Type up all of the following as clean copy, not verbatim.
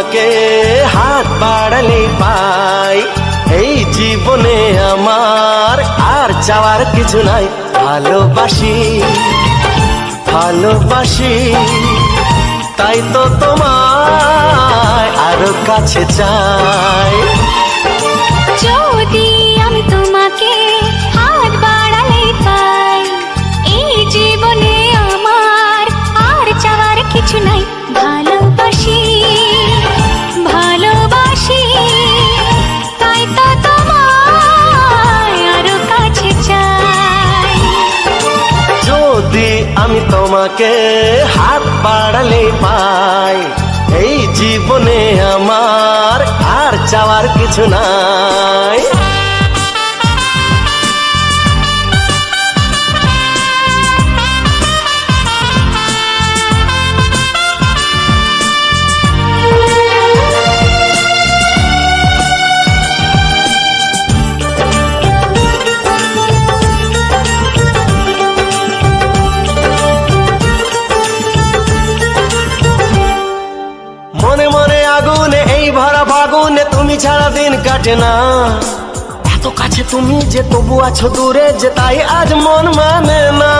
তোমাকে হাত বাড়ালে পাই, এই জীবনে আমার আর চাওয়ার কিছু নাই। ভালোবাসি ভালোবাসি তাই তো তোমায় আরো কাছে চাই। যদি আমি তোমাকে হাত বাড়ালে পাই, এই জীবনে আমার আর চাওয়ার কিছু নাই। ভালোবাসি ভালোবাসি তাই তো তোমায় আরো কাছে চাই। যদি আমি তোমাকে হাত বাড়ালে পাই, এই জীবনে আমার আর চাওয়ার কিছু নাই। মনে মনে আগুনে এই ভরা ফাগুনে তুমি ছাড়া দিন কাটে না। এত কাছে তুমি যে তবু আছো দূরে, যে তাই আজ মন মানে না।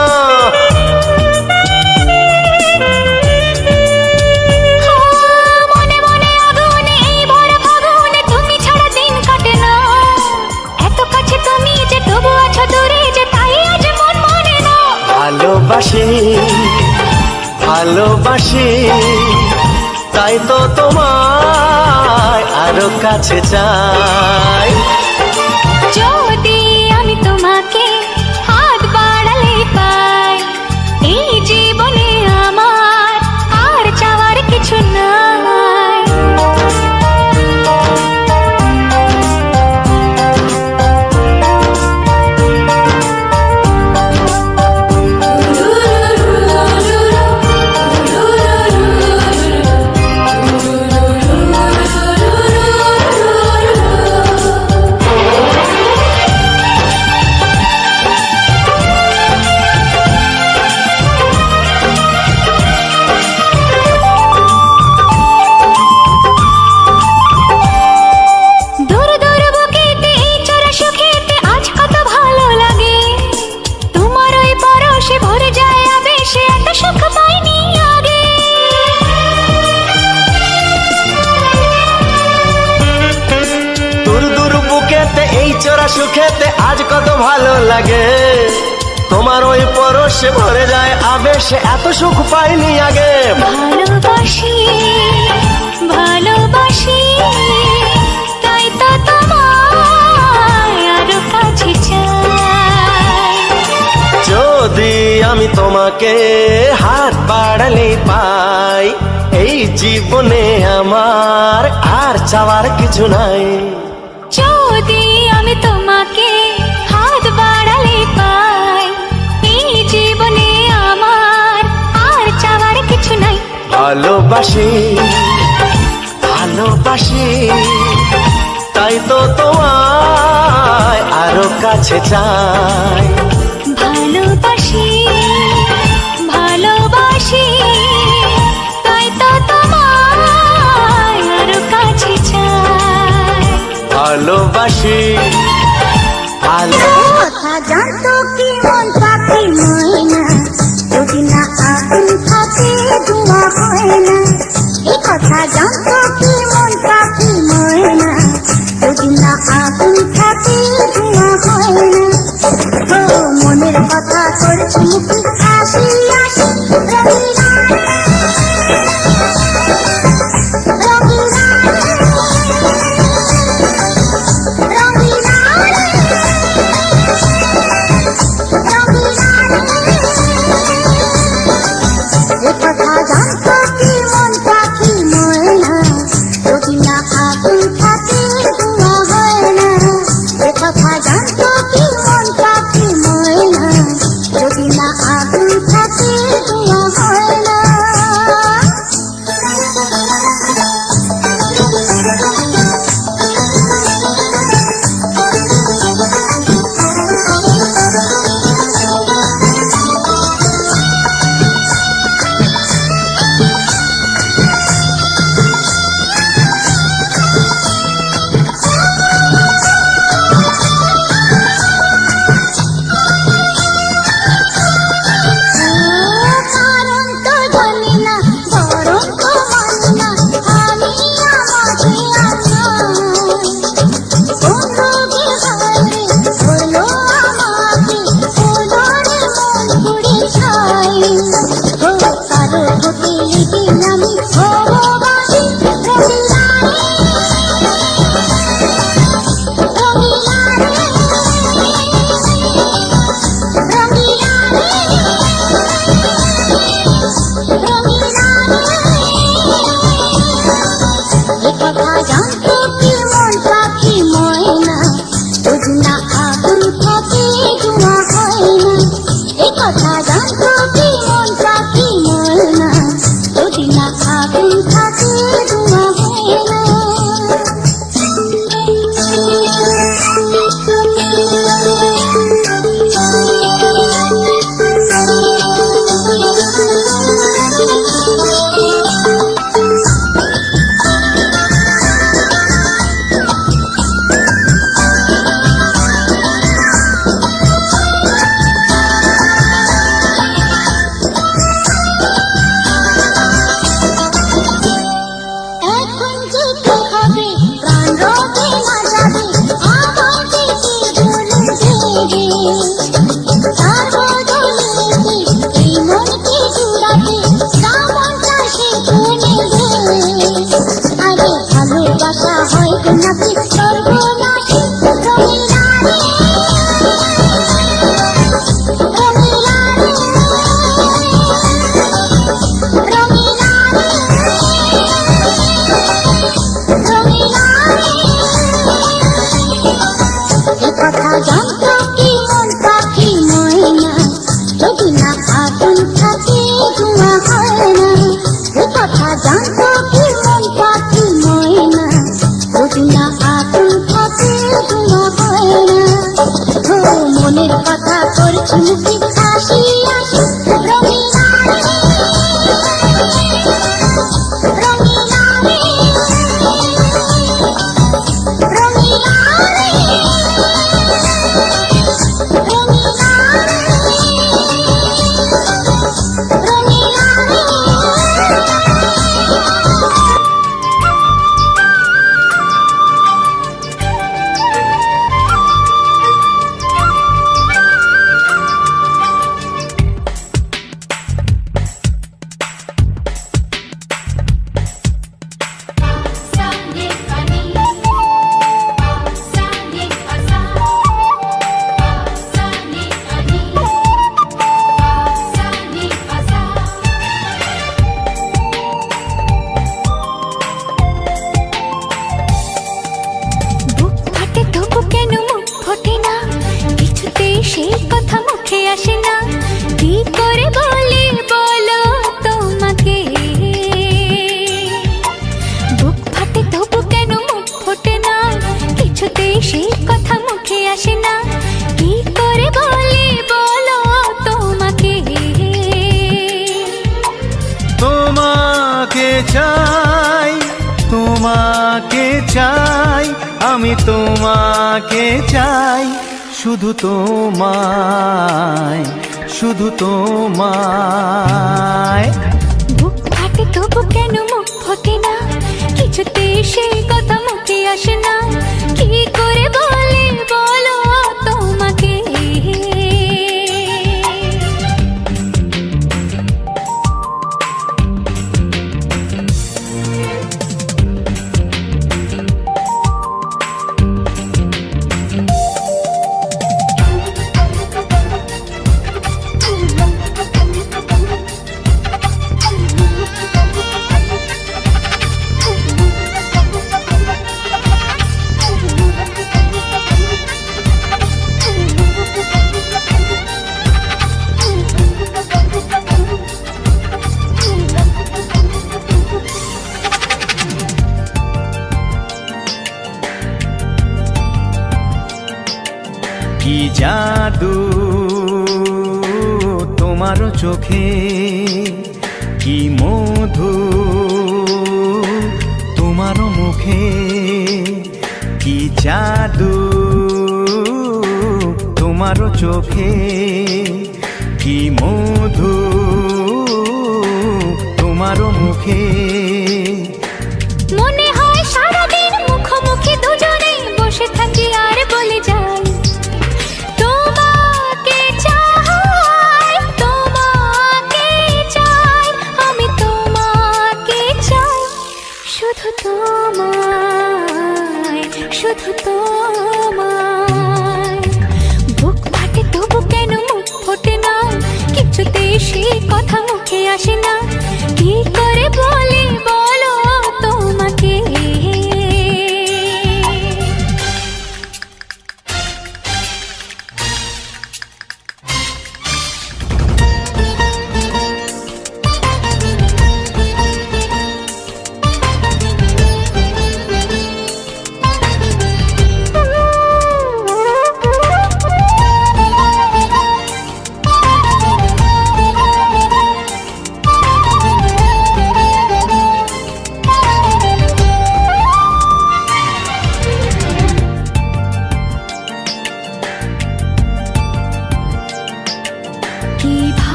মনে মনে আগুনে এই ভরা ফাগুনে তুমি ছাড়া দিন কাটে না। এত কাছে তুমি যে তবু আছো দূরে, যে তাই আজ মন মানে না। ভালোবাসি ভালোবাসি তাই তো তোমায় আরো কাছে চাই। যদি আমি তোমাকে হাত বাড়ালে পাই, এই জীবনে আমার আর চাওয়ার কিছু নাই। চোরা সুখেতে আজ কত ভালো লাগে, তোমার ওই পরশে ভরে যায় আবেশে, এত সুখ পাইনি আগে। ভালোবাসি ভালোবাসি তাই তো তোমায় আরো কাছে চাই। যদি আমি তোমাকে হাত বাড়ালে পাই, এই জীবনে আমার আর চাওয়ার কিছু নাই। যদি আমি তোমাকে হাত বাড়ালে পাই, এই জীবনে আমার আর চাওয়ার কিছু নাই। ভালোবাসি ভালোবাসি তাই তো তোমায় আরো কাছে চাই। ভালোবাসি ভালোবাসি তাই তো তোমায় আরো কাছে চাই। ভালোবাসি কথা জানতো কি মন পাখি ময়না, যদি না আগুন থাকে ধোঁয়া হয় না। এই কথা জানতো কি মন পাখি ময়না, যদি না আগুন থাকে ধোঁয়া হয় না। ও মনের কথা করছি মুখে হাসি হাসি, রঙিনা কথা জানতো কি মন পাখি ময়না, যদি না আগুন থাকে ধোঁয়া হয় না। কথা জানতো কি মন পাখি ময়না, যদি না তার বদলে এই মনকে জুড়াতে দামনটা সে নেবে। আরে ভালোবাসা হয় নাকি সর্বনাশী রঙিলা রে, রঙিলা রে, রঙিলা রে, রঙিলা রে। এ কথা জানতো কি মন পাখি ময়না, যদি না আগুন থাকে ধোঁয়া হয় না। এ কথা জানতো কি মন পাখি ময়না, যদি না আগুন থাকে ধোঁয়া হয় না। ও মনের কথা করছি মুখে হাসি হাসি রঙিলা রে, রঙিলা রে, রঙিলা রে, রঙিলা রে, রঙিলা রে। বুক ফাটে তবু কেন মুখ ফোটে না, কিছুতে সেই কথা মুখে আসে না। কি করে বলি বলো তোমাকে, বুক ফাটে তবু কেন মুখ ফোটে না, কিছুতে সেই কথা মুখে আসে না। কি করে বলি বলো তোমাকে। তোমাকে চাই, তোমাকে চাই, আমি তোমাকে চাই, শুধু তোমায়, শুধু তোমায়। বুক ফাটে তবু কেন মুখ ফোটে না, কিছুতে সেই কথা মুখে আসে না। কি করে বলি বলো তোমাকে। কি জাদু তোমার চোখে, কি মধু তোমার মুখে, কি জাদু তোমার চোখে, কি মধু তোমার মুখে। মনে হয় সারাদিন মুখোমুখি দুজনে বসে থাকি আর বলে যাই, তোমাকে চাই, তোমাকে চাই, আমি তোমাকে চাই, শুধু তোমায়, শুধু তোমায়। বুক ফাটে তবু কেন মুখ ফোটে না, কিছুতে সেই কথা মুখে আসে না। কি করে বলি বলো তোমাকে।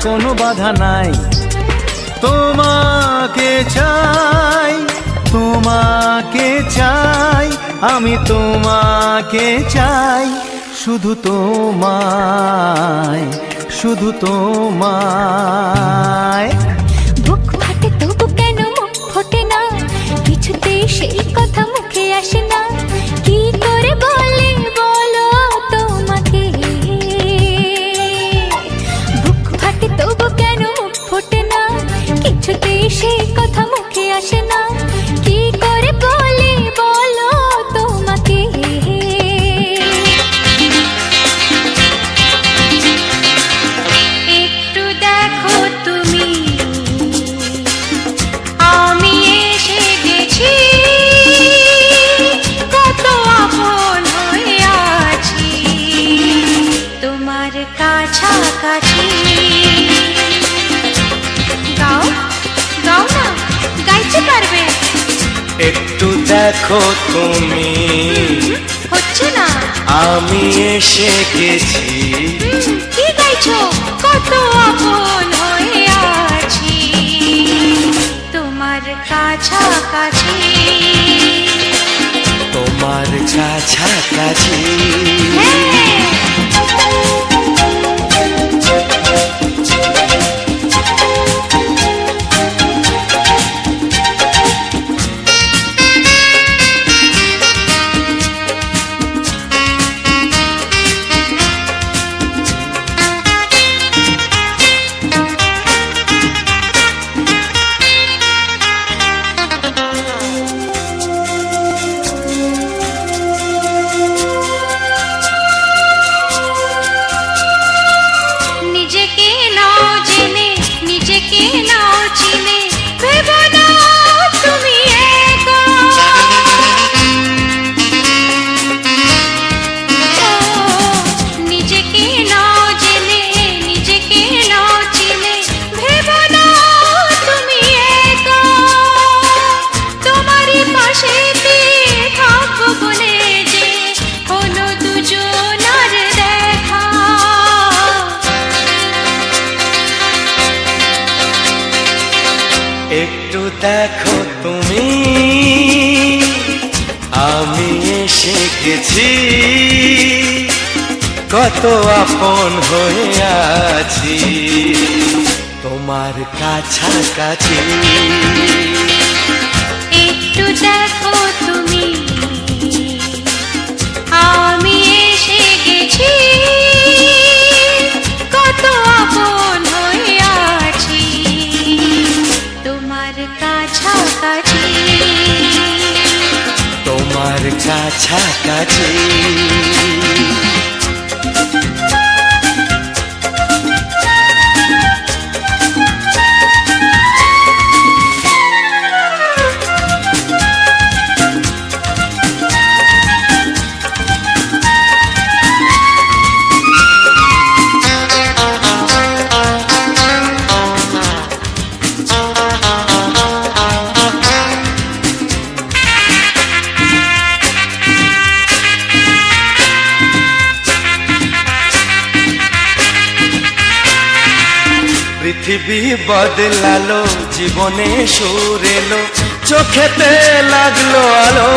কোনো বাধা নাই। তোমাকে চাই, তোমাকে চাই, আমি তোমাকে চাই, শুধু তোমায়, শুধু তোমায়। বুক ফাটে তবু কেন মুখ ফোটে না, কিছুতেই সেই কথা মুখে আসে না, কি করে বলে বলো তোমাকে। বুক ফাটে তবু কেন মুখ ফোটে না, কিছুতেই সেই কথা মুখে আসে না, কি করে বলে বলো তোমাকে। একটু দেখো তুমি, আমি এসে গেছি, কত আপন হয়ে আছি তোমার কাছাকাছি। গাও গাও না, গাইতে পারবে? একটু দেখো তুমি, হচ্ছে না। আমি এসে গেছি, কি গাইছো? কত আপন হয়ে আছি তোমার কাছাকাছি। তোমার কাছাকাছি। নিজেকে নাও জেনে, নিজেকে নাও চিনে, ভেবো না তুমি একা। ও, নিজেকে নাও জেনে, নিজেকে নাও চিনে, ভেবো না তুমি একা। তোমারই পাশেতে থাকবো বলে যে হলো দুজনার দেখা। একটু দেখো তুমি, আমি এসে গেছি, কত আপন হয়ে আছি তোমার কাছাকাছি। একটু দেখো তুমি, আমি এসে গেছি, কত আপন হয়ে আছি তোমার কাছাকাছি। তোমার কাছাকাছি। পৃথিবী বদলালো, জীবনে সুর এলো, চোখেতে লাগলো আলো।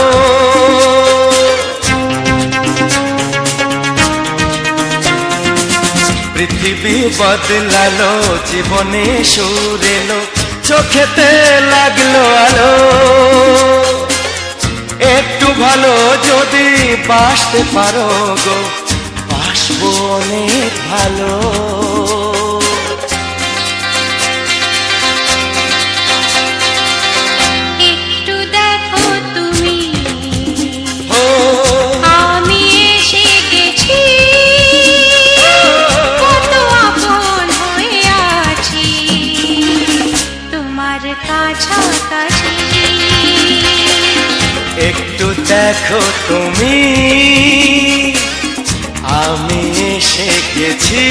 পৃথিবী বদলালো, জীবনে সুর এলো, চোখেতে লাগলো আলো। একটু ভালো যদি বাসতে পারো গো, বাসবো অনেক ভালো। একটু দেখো তুমি, ও আমি এসে গেছি, কত আপন হয়ে আছি তোমার কাছাকাছি। একটু দেখো তুমি, আমি এসে গেছি,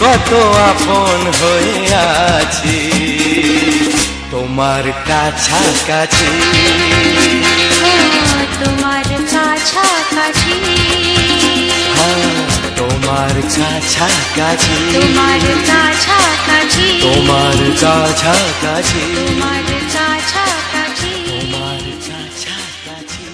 কত আপন হয়ে আছি তোমার কাছাকাছি। তোমার কাছাকাছি। হ্যাঁ, তোমার তোমার কাছাকাছি, তোমার কাছাকাছি, তোমার কাছাকাছি, তোমার কাছাকাছি, তোমার কাছাকাছি।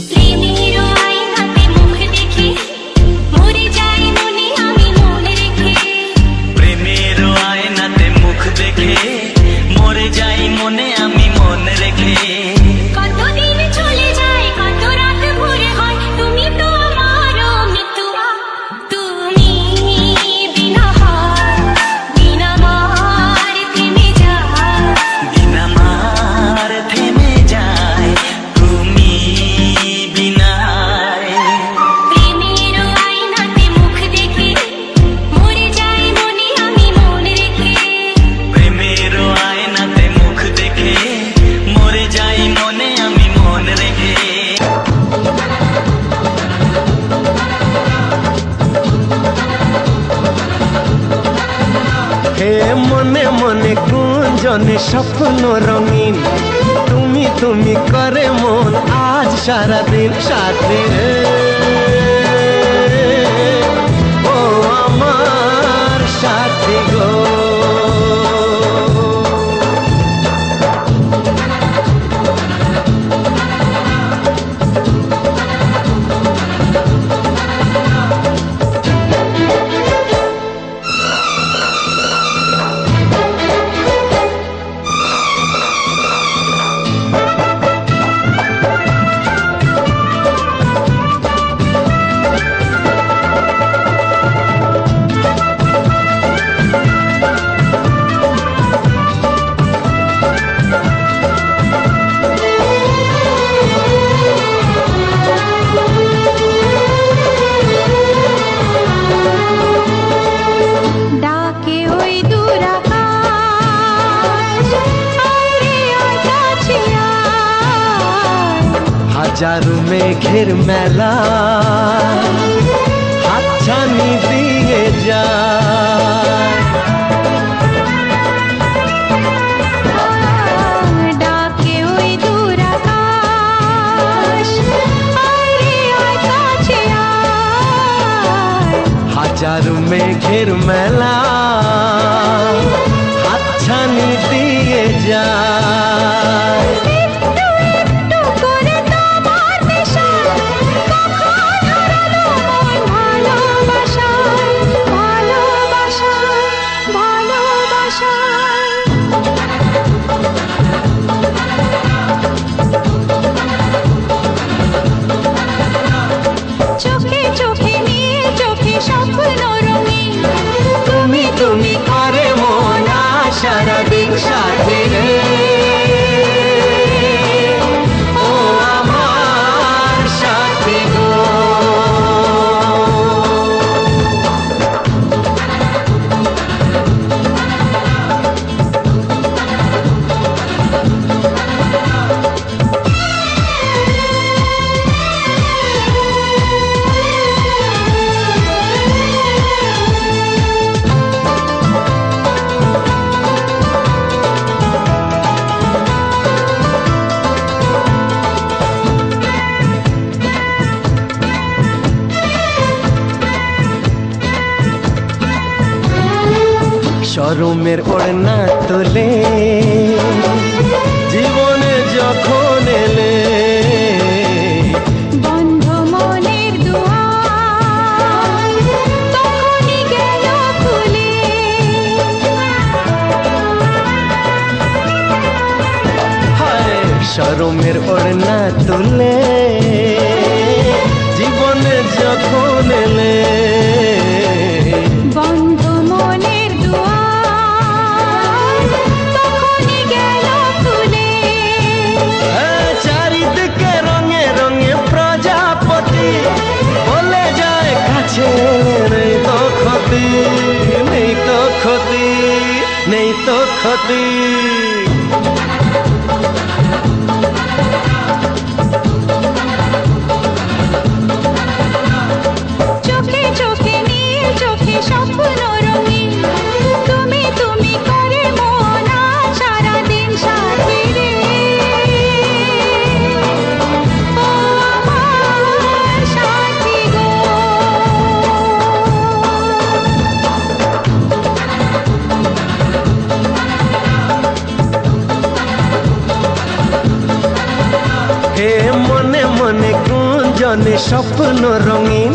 প্রেমের আয়নাতে মুখ দেখে মরে যাই মনে আমি মনে রেখে, প্রেমের আয়নাতে মুখ দেখে মরে যাই মনে আমি মন রেখে। কতদিন চলে যায় কত রাত ভোরে হয়, তুমি তো আমার মৃত্যু, তুমি বিনা হার বিনা মার থেমে যায়, দিন আমার থেমে যায় তুমি বিনায়। প্রেমের আয়নাতে মুখ দেখে মরে যাই মনে আমি মনে রেখে, প্রেমের আয়নাতে মুখ দেখে মরে যাই মনে আমি মন রেখে। হে মনে মনে গুঞ্জনে স্বপ্ন রঙিন, তুমি তুমি করে মন আজ সারাদিন সাথে রে। ও আমার সাথী গো, ডাকে ওই দূর আকাশ, আয় রে আয় কাছে আয়, হাজারো মেঘের মেলা হাতছানি দিয়ে যায়। ডাকে ওই দূর আকাশ, আয় রে আয় কাছে আয়, হাজারো মেঘের মেলা হাতছানি দিয়ে যায়। একটু একটু করে তোমার নেশায় কখন হারালো মন ভালোবাসায়, ভালোবাসায়, ভালোবাসায়। চোখে চোখে নিয়ে চোখে স্বপ্ন রঙিন, তুমি তুমি করে মন আজ সারাদিন সাথে রে। ও আমার সাথী গো, শরমের ওড়না তোলে জীবনে যখন এলে, বন্ধ মনের দুয়ার তখনই গেল খুলে, হায় শরমের ওড়না তোলে জীবনে যখন এলে, বন্ধ মনের দুয়ার তখনই গেল খুলে, চারিদিকে রঙে রঙে প্রজাপতি বলে যায় কাছে রে তো ক্ষতি। চোখে চোখে নীল চোখে স্বপ্ন রঙিন তুমি তুমি করে মন আজ সারাদিন সাথী রে ও আমার সাথী গো। হে মনে মনে গুঞ্জনে স্বপ্ন রঙিন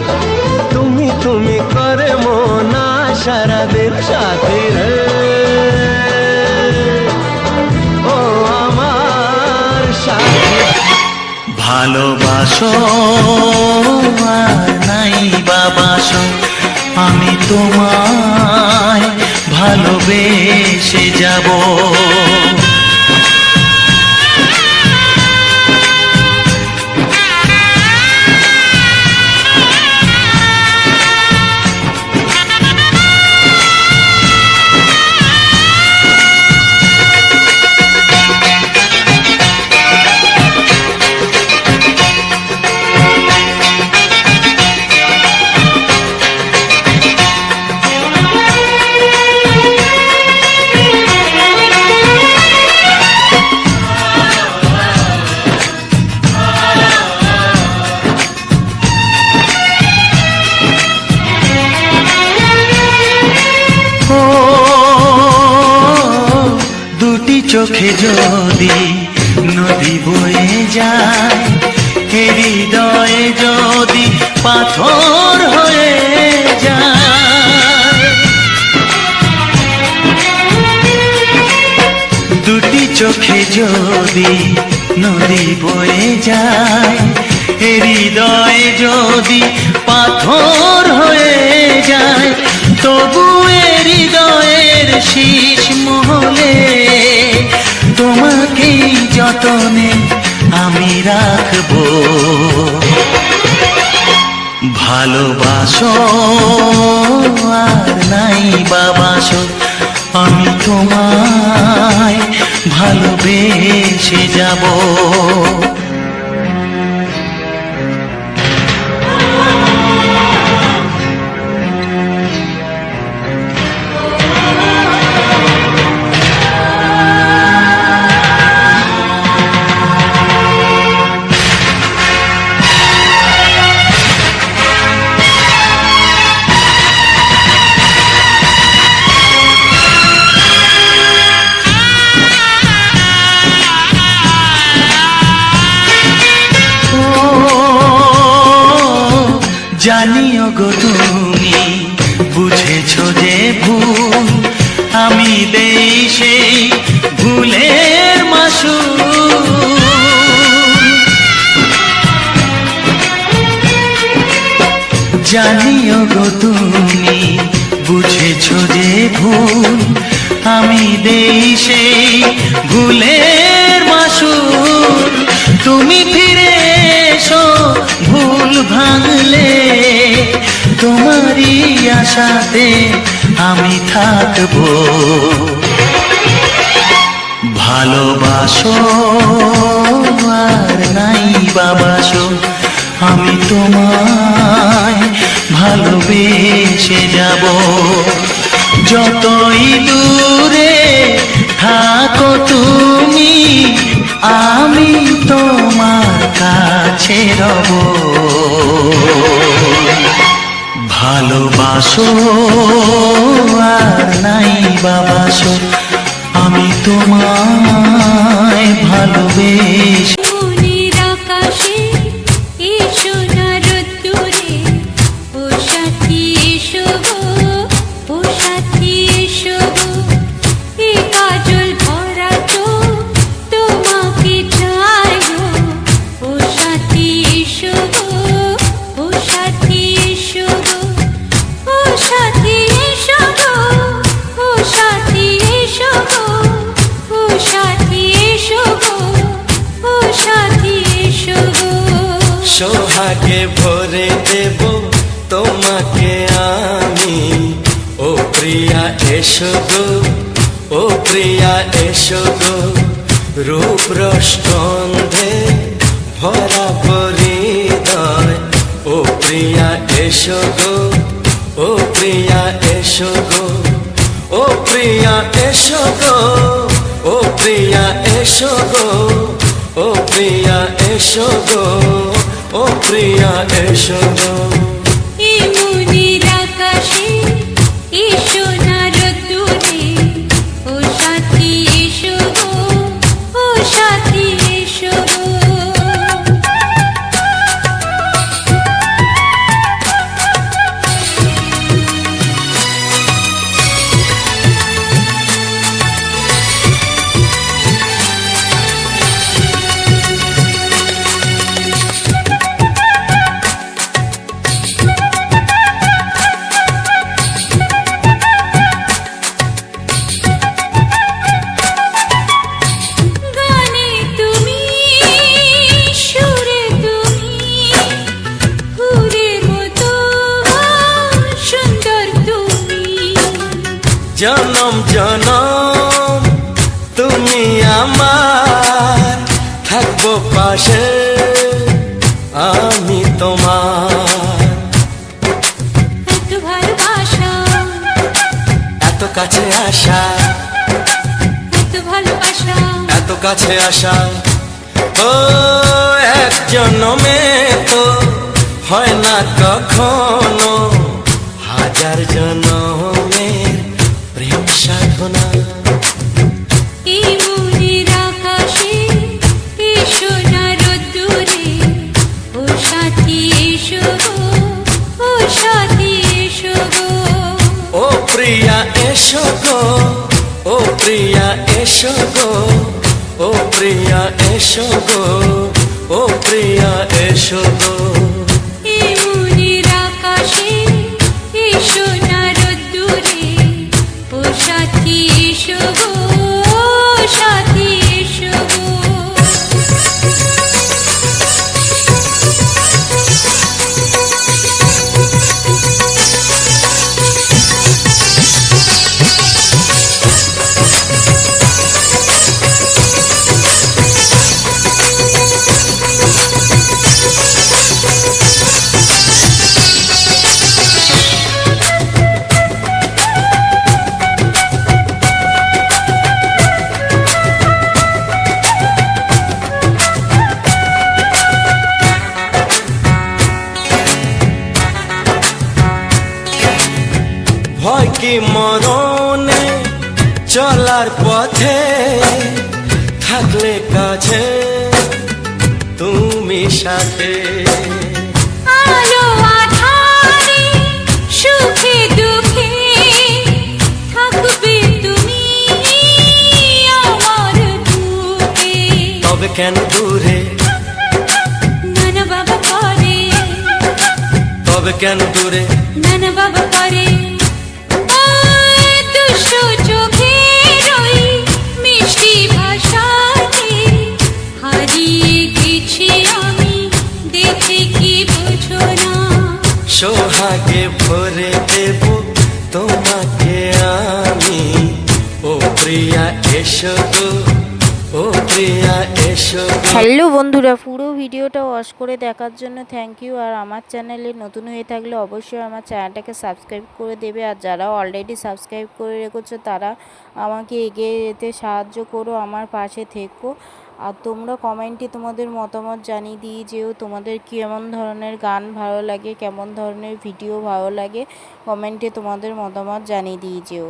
তুমি তুমি করে মনা সারাদিন সাথী রে ও আমার সাথী। ভালোবাসো আর নাই বাবাসো আমি তোমায় ভালোবেসে যাব। দুটি চোখে যদি নদী বয়ে যায় হৃদয়ে যদি পাথর হয়ে যায়, দুটি চোখে যদি নদী বয়ে যায় হৃদয়ে যদি পাথর হয়ে যায়, তবু হৃদয়ের শীষ মহলে তোমাকেই যতনে আমি রাখবো। ভালোবাসো আর নাই বাবাসো আমি তোমায় ভালোবেসে যাব। জানিও গো তুমি বুঝেছো যে ভুল আমি দেই সেই ভুলের মাসুল। জানিও গো তুমি বুঝেছো যে ভুল আমি দেই সেই ভুলের মাসুল। তুমি ফিরে এসো ভুল ভাঙলে তোমারই আশাতে আমি থাকবো। ভালোবাসো আর নাই বাবাসো আমি তোমায় ভালোবেসে যাব। যতই দূরে থাকো তুমি আমি তোমার কাছে রব। ভালোবাসো আর নাই বাবাসো আমি তোমায় ভালোবেসে। মনের আকাশে এসো না রোদ্দুরে ও সাথী এসো গো ও সাথী এসো গো। এ কাজল ভরা চোখ তোমাকে চাই গো ও সাথী এসো গো ও সাথী এসো গো ও সাথী এসো গো ও সাথী এসো গো ও সাথী এসো গো ও সাথী এসো গো। সোহাগে ভরে দেব তোমাকে আমি ও প্রিয়া এসো গো ও প্রিয়া এসো গো, রূপ রসগন্ধে ভরা হৃদয়। ও প্রিয়া এসো গো, ও প্রিয়া এসো গো, ও প্রিয়া এসো গো, ও প্রিয়া এসো গো, ও প্রিয়া এসো গো, ও প্রিয়া এসো গো। এই মনের আকাশে এসো না রোদ্দুরে, ও সাথী এসো গো, ও সাথী এসো গো। গানে তুমি, সুরে তুমি, ফুলের মতো সুন্দর তুমি। জনম জনম তুমি আমার, থাকবো পাশে আমি তোমার। এত ভালোবাসা, এত কাছে আসা, এত ভালোবাসা, এত কাছে আসা, ও এক জন্মে তো হয় না কখনো, হাজার জন্মের প্রেম সাধনা। এই মনের আকাশে এসো না রোদ্দুরে, ও সাথী এসো গো, ও সাথী এসো গো। ও প্রিয়া এসো গো, ও প্রিয়া এসো গো, ও প্রিয়া এসো গো, ও প্রিয়া এসো গো। এই মনের আকাশে এসো না রোদ্দুরে, ও সাথী এসো গো, ও সাথী এসো গো। ভয় কি মরণে চলার পথে, থাকলে কাছে তুমি সাথে। আলো আঁধারে, সুখে দুঃখে, থাকবে তুমি আমার বুকে। তবে কেন দূরে, নানা বাবা করে, তবে কেন দূরে, নানা বাবা করে। ওই দুষ্টু চোখের ওই মিষ্টি ভাষাতে হারিয়ে গেছি আমি, দেখে কি বোঝো না। সোহাগে ভরে দেব তোমাকে আমি। ও প্রিয়া এসো গো, ও প্রিয়া এসো গো। হ্যালো বন্ধুরা, পুরো ভিডিওটা ওয়াচ করে দেখার জন্য থ্যাংক ইউ। আর আমার চ্যানেলে নতুন হয়ে থাকলে অবশ্যই আমার চ্যানেলটাকে সাবস্ক্রাইব করে দেবে। আর যারা অলরেডি সাবস্ক্রাইব করে রেখেছো তারা আমাকে এগিয়ে যেতে সাহায্য করো, আমার পাশে থেকো। আর তোমরা কমেন্টে তোমাদের মতামত জানিয়ে দিয়ে যেও, তোমাদের কেমন ধরনের গান ভালো লাগে, কেমন ধরনের ভিডিও ভালো লাগে, কমেন্টে তোমাদের মতামত জানিয়ে দিয়ে যেও।